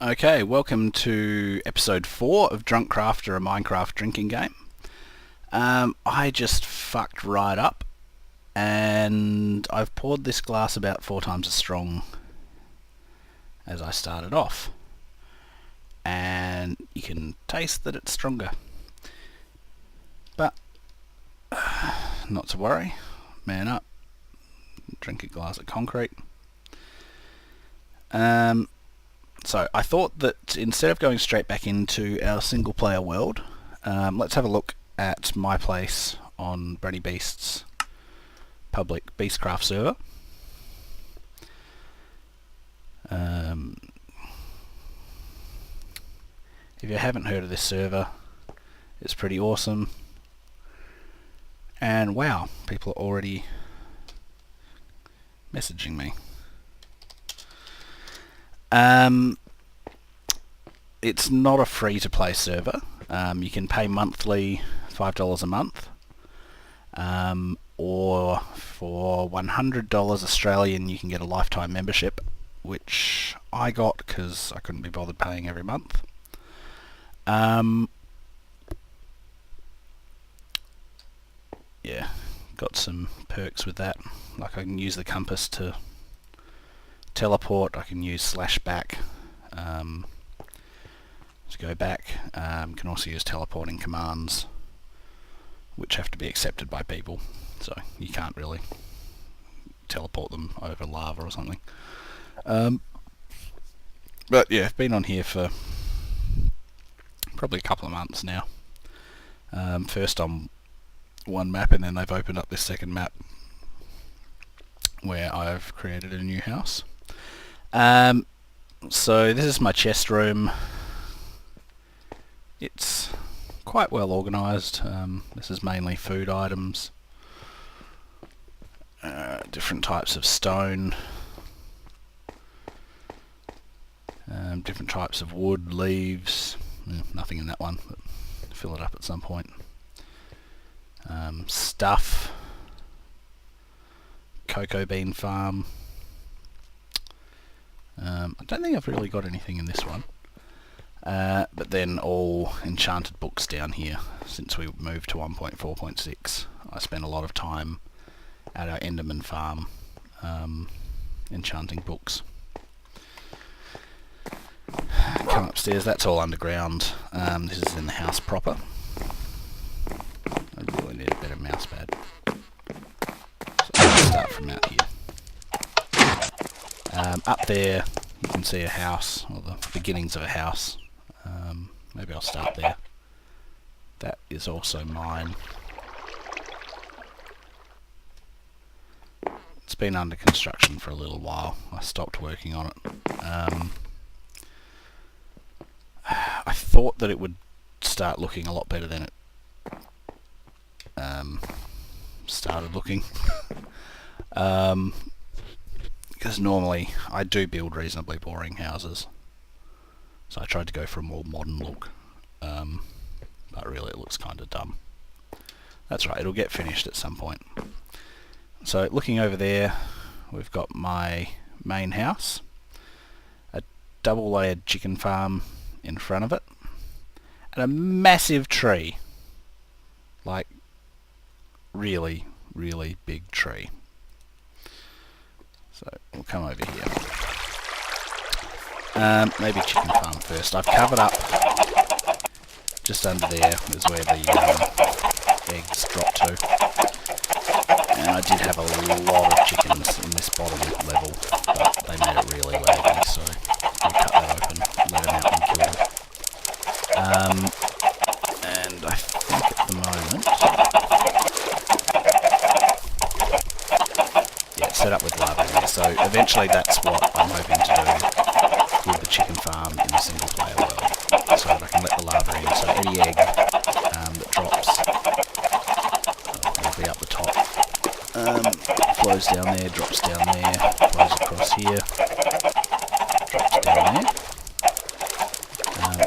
Okay, welcome to episode 4 of Drunkcrafter, a Minecraft drinking game. I just fucked right up, and I've poured this glass about 4 times as strong as I started off. And you can taste that it's stronger. But, not to worry, man up, drink a glass of concrete. So I thought that instead of going straight back into our single player world, let's have a look at my place on Brenybeast's public Beastcraft server. If you haven't heard of this server, it's pretty awesome. And wow, people are already messaging me. It's not a free-to-play server. You can pay monthly, $5 a month, or for $100 Australian you can get a lifetime membership, which I got because I couldn't be bothered paying every month. Yeah, got some perks with that. Like I can use the compass to teleport, I can use /back to go back. Can also use teleporting commands, which have to be accepted by people, so you can't really teleport them over lava or something. But yeah, I've been on here for probably a couple of months now. First on one map, and then they've opened up this second map where I've created a new house. So this is my chest room. It's quite well organised. This is mainly food items, different types of stone, different types of wood, leaves. Nothing in that one, but fill it up at some point. Stuff, cocoa bean farm. I don't think I've really got anything in this one. But then all enchanted books down here. Since we moved to 1.4.6, I spent a lot of time at our Enderman farm enchanting books. Come upstairs, that's all underground. This is in the house proper. I really need a better mouse pad. So I'll start from out here. Up there you can see a house, or the beginnings of a house. Maybe I'll start there. That is also mine. It's been under construction for a little while. I stopped working on it. I thought that it would start looking a lot better than it started looking. Because normally I do build reasonably boring houses, so I tried to go for a more modern look, but really it looks kind of dumb. That's right, it'll get finished at some point. So looking over there, we've got my main house, a double layered chicken farm in front of it, and a massive tree, like really, really big tree. So we'll come over here. Maybe chicken farm first. I've covered up just under there is where the eggs drop to. And I did have a lot of chickens in this bottom level, but they made it really laggy, so we'll cut that open, let them out and kill them. And I think at the moment, yeah, set up with larvae here. So eventually that's what I'm hoping to do with the chicken farm in the single player world, so that I can let the larvae in, so any egg that drops will be up the top, flows down there, drops down there, flows across here, drops down there,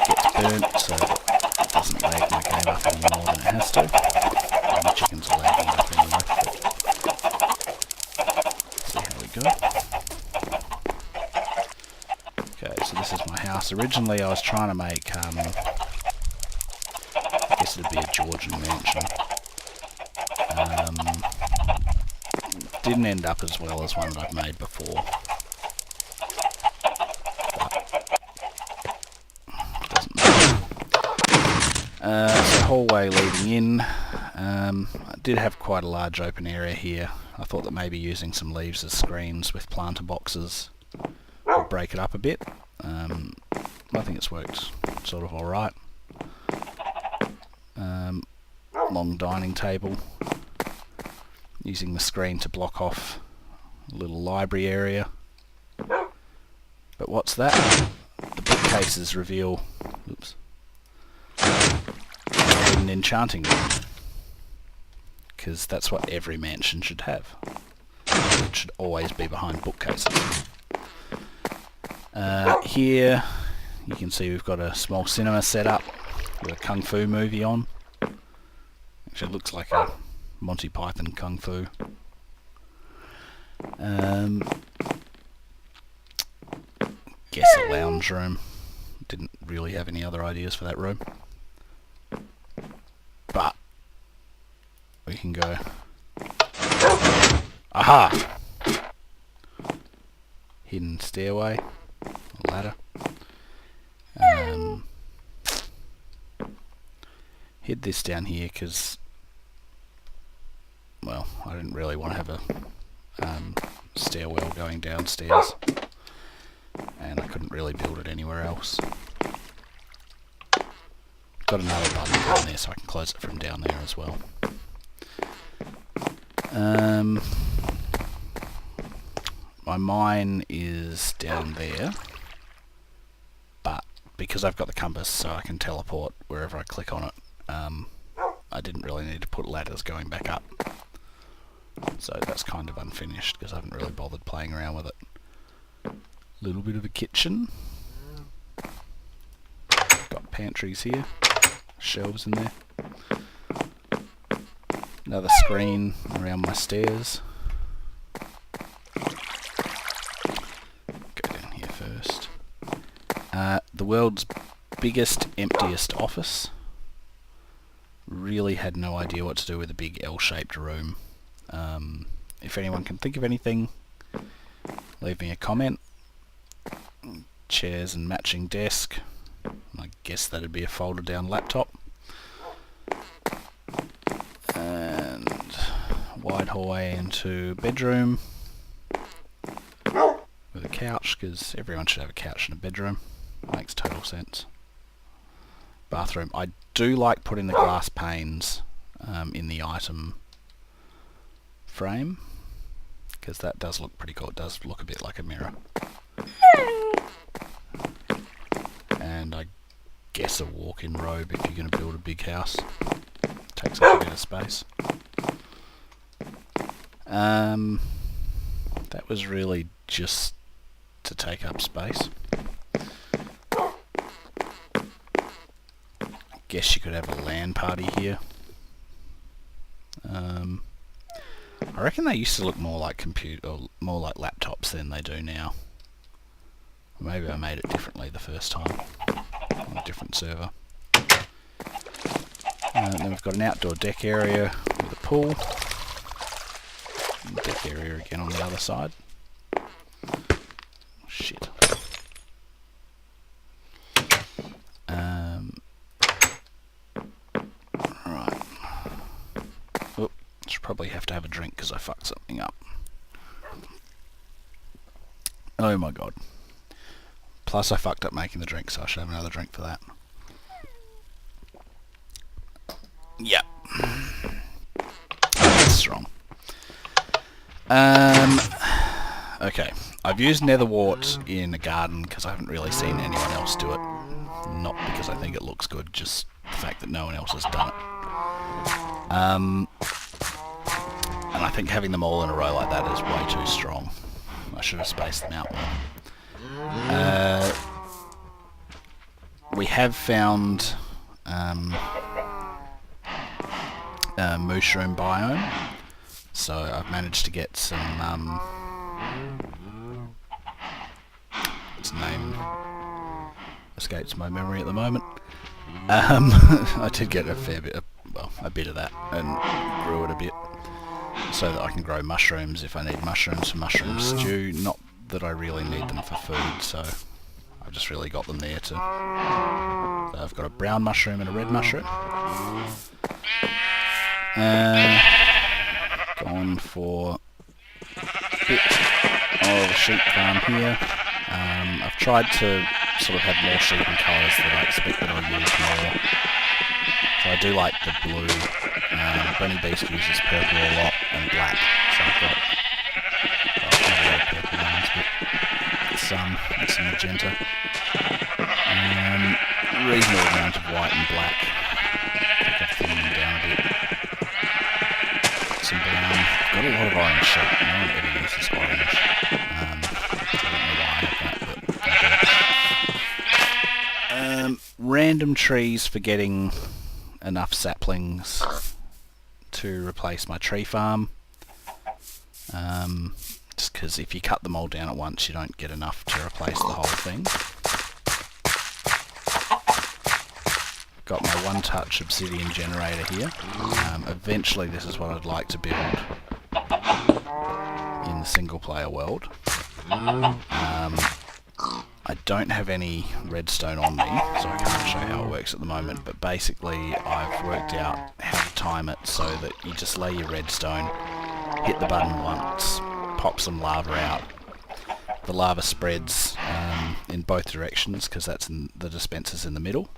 gets burnt so it doesn't lag my game up any more than it has to, and the chickens are lagging up anyway. See how we go. Okay, so this is my house. house. Originally I was trying to make, I guess it'd be a Georgian mansion. Didn't end up as well as one that I've made before. Doesn't matter. So hallway leading in. I did have quite a large open area here. I thought that maybe using some leaves as screens with planter boxes would break it up a bit. I think it's worked sort of alright. Long dining table. Using the screen to block off a little library area. But what's that? The bookcases reveal an enchanting room. Because that's what every mansion should have. It should always be behind bookcases. Here you can see we've got a small cinema set up with a Kung Fu movie on. Actually, it looks like a Monty Python Kung Fu. Guess a lounge room. Didn't really have any other ideas for that room. But we can go. Aha! Hidden stairway. Ladder. Hid this down here because, well, I didn't really want to have a stairwell going downstairs, and I couldn't really build it anywhere else. Got another button down there so I can close it from down there as well. My mine is down there, but because I've got the compass so I can teleport wherever I click on it, I didn't really need to put ladders going back up. So that's kind of unfinished because I haven't really bothered playing around with it. Little bit of a kitchen. Got pantries here. Shelves in there. Another screen around my stairs. Go down here first. The world's biggest, emptiest office. Really had no idea what to do with a big L-shaped room. If anyone can think of anything, leave me a comment. Chairs and matching desk. I guess that'd be a folded down laptop. And wide hallway into bedroom with a couch, because everyone should have a couch in a bedroom. Makes total sense. Bathroom. I do like putting the glass panes in the item frame, because that does look pretty cool. It does look a bit like a mirror. And I guess a walk-in robe if you're going to build a big house. Takes up a bit of space. That was really just to take up space. Guess you could have a LAN party here. I reckon they used to look more like more like laptops than they do now. Maybe I made it differently the first time on a different server. Then we've got an outdoor deck area with a pool. And deck area again on the other side. Shit. Right. Oh, should probably have to have a drink because I fucked something up. Oh my god. Plus I fucked up making the drink, so I should have another drink for that. Yep. That's strong. Okay. I've used nether wart in a garden because I haven't really seen anyone else do it. Not because I think it looks good, just the fact that no one else has done it. And I think having them all in a row like that is way too strong. I should have spaced them out more. We have found mushroom biome, so I've managed to get some what's the name? escapes my memory at the moment. I did get a fair bit, a bit of that, and grew it a bit, so that I can grow mushrooms if I need mushrooms for mushroom stew. Not that I really need them for food, so I've just really got them there to... So I've got a brown mushroom and a red mushroom. Gone for a bit of a sheep farm here. I've tried to sort of have more sheep and colours that I expect that I'll use more. So I do like the blue. Brenybeast uses purple a lot and black, so I've got not a lot of purple ones, but some magenta. Reasonable amount of white and black. I think I've thinned them down a bit. Some brown. I've got a lot of orange sheep. No one ever uses orange. I don't know why I have that, but I do. Random trees for getting enough saplings to replace my tree farm. Just because if you cut them all down at once, you don't get enough to replace the whole thing. Got my one-touch obsidian generator here. Eventually this is what I'd like to build in the single-player world. I don't have any redstone on me, so I can't show you how it works at the moment, but basically I've worked out how to time it so that you just lay your redstone, hit the button once, pop some lava out. The lava spreads in both directions because that's in the dispenser's in the middle,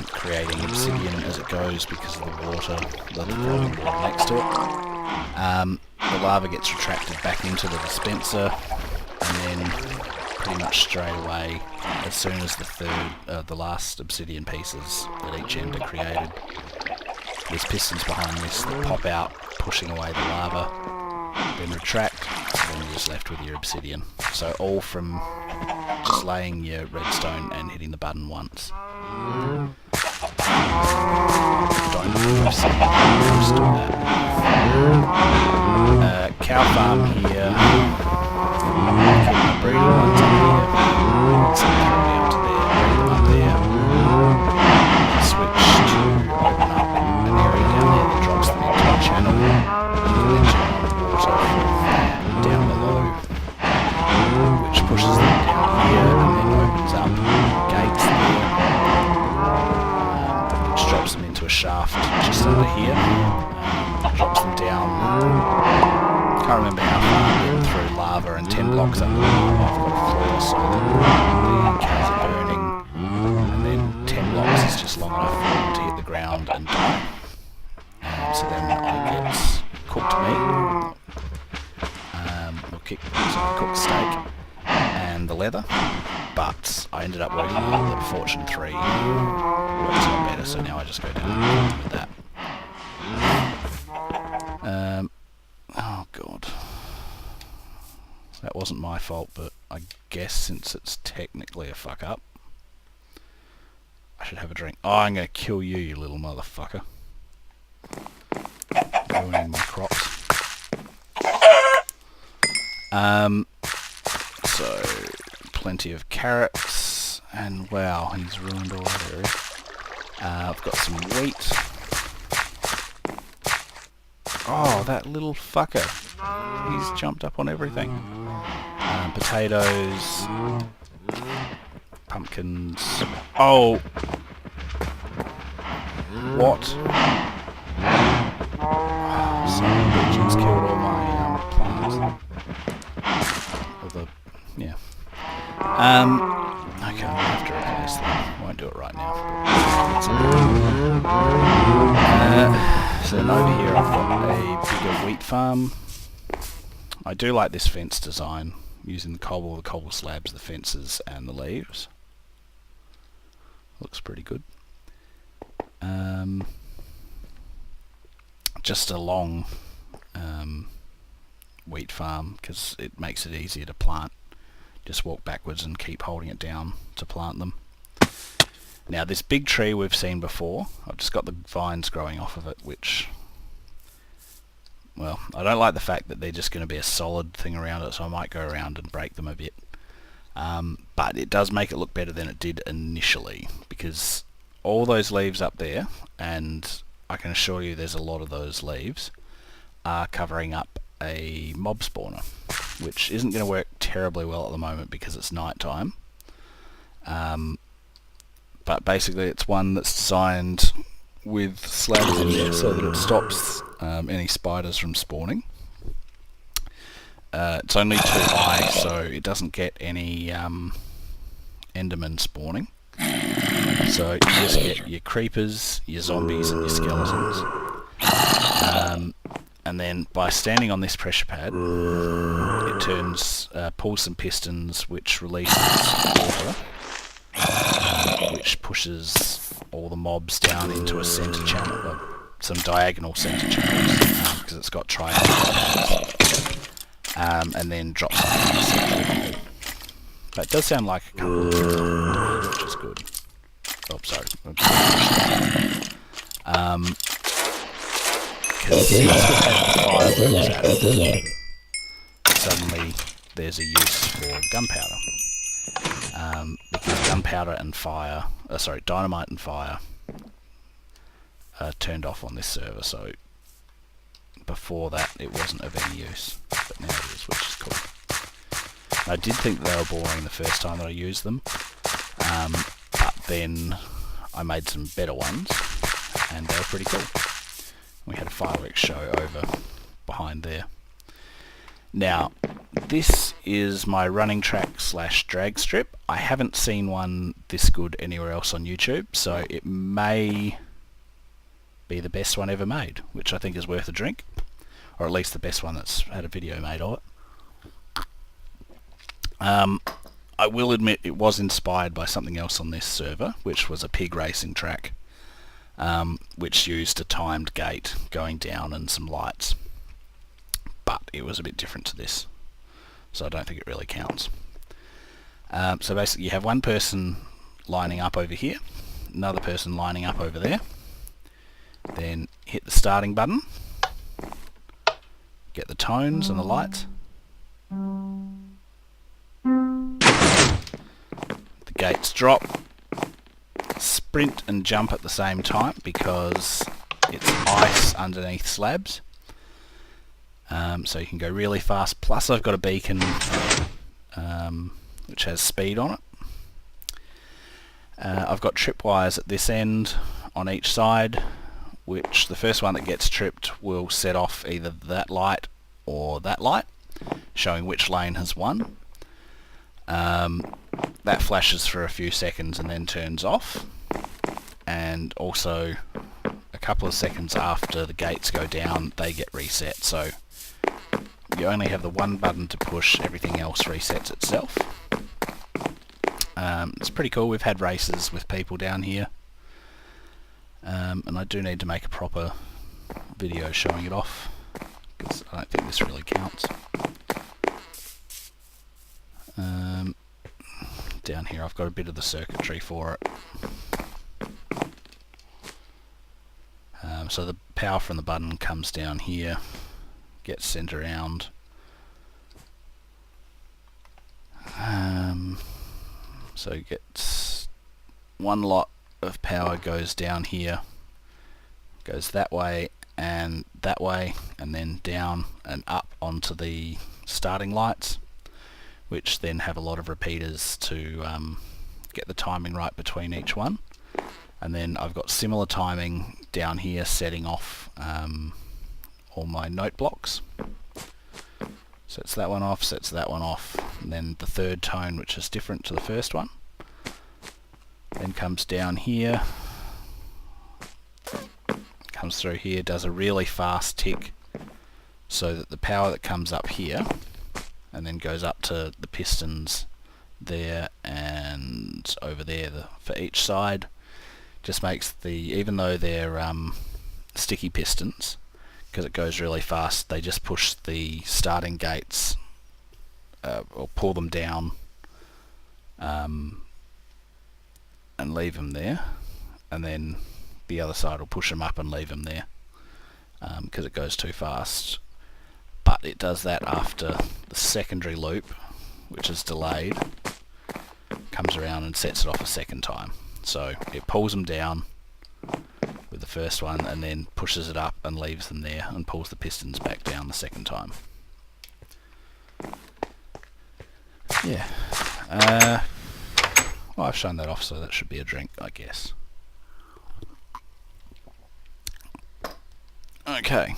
creating obsidian as it goes because of the water, the flowing water next to it. The lava gets retracted back into the dispenser, and then pretty much straight away, as soon as the last obsidian pieces at each end are created, there's pistons behind this that pop out, pushing away the lava, then retract, and then you're just left with your obsidian. So all from just laying your redstone and hitting the button once. Don't just do that. Cow farm here. Keep my breeder ones up here. Send them out to there, breed them up there. Switch to open up an area down there that drops them into a channel. You can then turn on water down below, which pushes them down here and then opens up gates there, which drops them into a shaft just under here. Drops them down. Can't remember how far I'm getting through lava, and 10 blocks under the lava I've got a floor so that the cows are burning, and then 10 blocks is just long enough for them to hit the ground and die. So then I get cooked meat, or cooked steak, and the leather, but I ended up working out that Fortune 3 works a lot better, so now I just go down with that. Oh god. That wasn't my fault, but I guess since it's technically a fuck up, I should have a drink. Oh, I'm gonna kill you, you little motherfucker. Ruining my crops. So, plenty of carrots, and wow, he's ruined all that area. I've got some wheat. Oh, that little fucker. He's jumped up on everything. Potatoes. Pumpkins. Oh! What? Son of a bitch, it's killed all my plants. Or the... yeah. Okay, I'll have to replace them. Won't do it right now. So then over here I've got a bigger wheat farm. I do like this fence design, using the cobble slabs, the fences and the leaves. Looks pretty good. Just a long wheat farm because it makes it easier to plant. Just walk backwards and keep holding it down to plant them. Now this big tree we've seen before, I've just got the vines growing off of it, which, well, I don't like the fact that they're just going to be a solid thing around it, so I might go around and break them a bit. But it does make it look better than it did initially, because all those leaves up there, and I can assure you there's a lot of those leaves, are covering up a mob spawner, which isn't going to work terribly well at the moment because it's night time. But basically it's one that's designed with slabs in there so that it stops any spiders from spawning. It's only too high, so it doesn't get any endermen spawning. So you just get your creepers, your zombies and your skeletons. And then by standing on this pressure pad, it pulls some pistons which releases water, which pushes all the mobs down into a centre channel, some diagonal centre channels, because it's got triangles, and then drops them in the centre. But it does sound like a couple of things, which is good. Oh, sorry. Because since we've had fireworks at it, suddenly there's a use for gunpowder. Because gunpowder and dynamite and fire are turned off on this server, so before that it wasn't of any use, but now it is, which is cool. I did think they were boring the first time that I used them, but then I made some better ones, and they were pretty cool. We had a fireworks show over behind there. Now, this is my running track / drag strip. I haven't seen one this good anywhere else on YouTube, so it may be the best one ever made, which I think is worth a drink, or at least the best one that's had a video made of it. I will admit it was inspired by something else on this server, which was a pig racing track, which used a timed gate going down and some lights. But it was a bit different to this, so I don't think it really counts. So basically you have one person lining up over here, another person lining up over there, then hit the starting button, get the tones and the lights. The gates drop, sprint and jump at the same time because it's ice underneath slabs. So you can go really fast, plus I've got a beacon which has speed on it. I've got tripwires at this end on each side, which the first one that gets tripped will set off either that light or that light, showing which lane has won. That flashes for a few seconds and then turns off, and also a couple of seconds after the gates go down they get reset, so you only have the one button to push, everything else resets itself. It's pretty cool. We've had races with people down here, and I do need to make a proper video showing it off, because I don't think this really counts. Down here I've got a bit of the circuitry for it. So the power from the button comes down here, gets sent around. So it gets one lot of power goes down here, goes that way, and then down and up onto the starting lights, which then have a lot of repeaters to get the timing right between each one. And then I've got similar timing down here setting off all my note blocks. Sets that one off, sets that one off, and then the third tone, which is different to the first one, then comes down here, comes through here, does a really fast tick so that the power that comes up here and then goes up to the pistons there and over there for each side, just makes even though they're sticky pistons, because it goes really fast, they just push the starting gates or pull them down and leave them there, and then the other side will push them up and leave them there because it goes too fast. But it does that after the secondary loop, which is delayed, comes around and sets it off a second time. So it pulls them down with the first one and then pushes it up and leaves them there and pulls the pistons back down the second time. Yeah. Well, I've shown that off, so that should be a drink, I guess. Okay.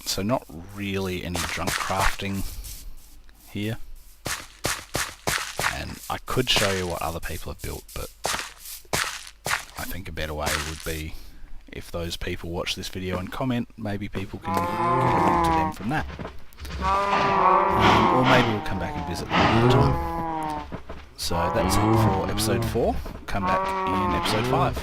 So not really any drunk crafting here. And I could show you what other people have built, but I think a better way would be if those people watch this video and comment, maybe people can get a link to them from that. Or maybe we'll come back and visit them another time. So that's it for episode 4. Come back in episode 5.